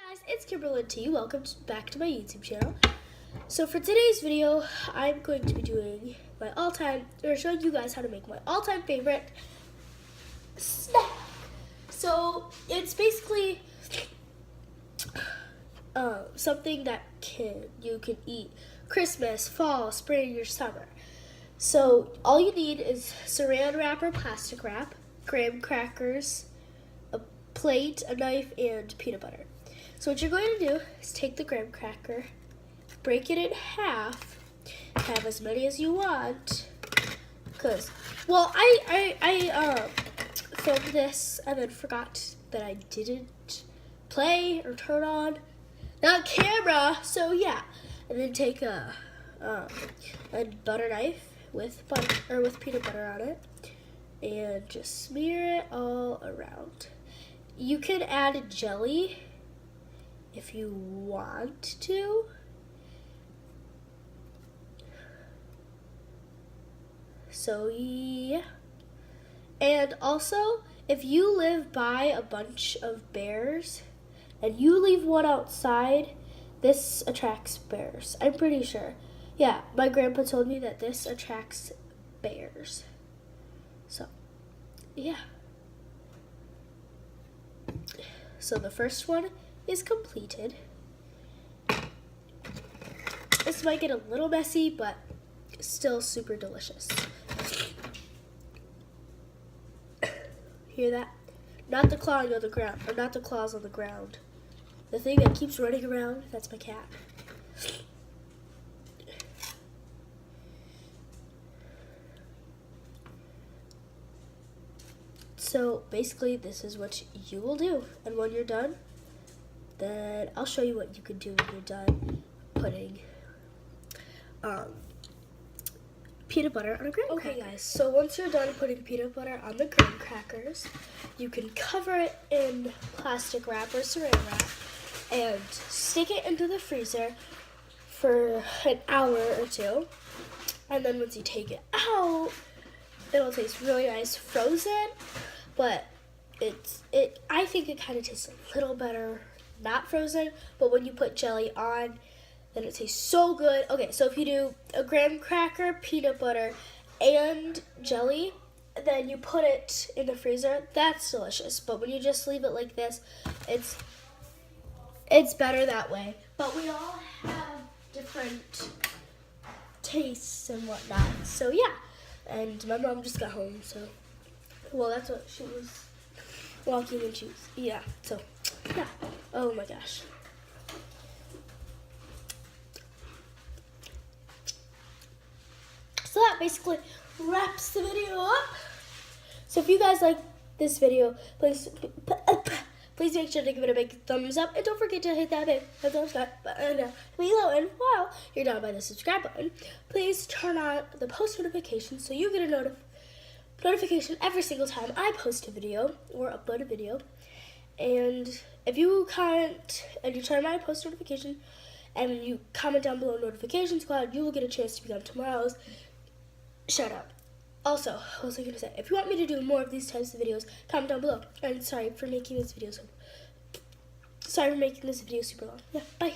Guys, it's Kimberlyn T. Welcome back to my YouTube channel. So for today's video, I'm going to be doing my showing you guys how to make my all-time favorite snack. So it's basically something that you can eat Christmas, fall, spring, or summer. So all you need is saran wrap or plastic wrap, graham crackers, a plate, a knife, and peanut butter. So what you're going to do is take the graham cracker, break it in half, have as many as you want, I filmed this and then forgot that I didn't play or turn on that camera, so yeah. And then take a butter knife with peanut butter on it, and just smear it all around. You can add jelly if you want to. So yeah. And also, if you live by a bunch of bears and you leave one outside, this attracts bears. I'm pretty sure. Yeah, my grandpa told me that this attracts bears. So, yeah. So the first one is completed. This might get a little messy, but still super delicious. Hear that? Not the clawing on the ground, or not the claws on the ground. The thing that keeps running around, that's my cat. So basically, this is what you will do. And when you're done, then I'll show you what you can do when you're done putting peanut butter on a graham cracker. Okay guys, so once you're done putting peanut butter on the graham crackers, you can cover it in plastic wrap or saran wrap and stick it into the freezer for an hour or two. And then once you take it out, it'll taste really nice frozen, but I think it kind of tastes a little better not frozen, but when you put jelly on, then it tastes so good. Okay, so if you do a graham cracker, peanut butter, and jelly, then you put it in the freezer, that's delicious. But when you just leave it like this, it's better that way. But we all have different tastes and whatnot, so yeah. And my mom just got home, so, well, that's what she was walking and shoes. Yeah, so, yeah. Oh my gosh. So that basically wraps the video up. So if you guys like this video, please make sure to give it a big thumbs up. And don't forget to hit that big thumbs up button below. And while you're down by the subscribe button, please turn on the post notifications so you get a notification every single time I post a video or upload a video. And if you comment and you turn my post notification and you comment down below notification squad, you will get a chance to become tomorrow's shout out. Also, what was I going to say? If you want me to do more of these types of videos, comment down below. And sorry for making this video super long. Yeah, bye.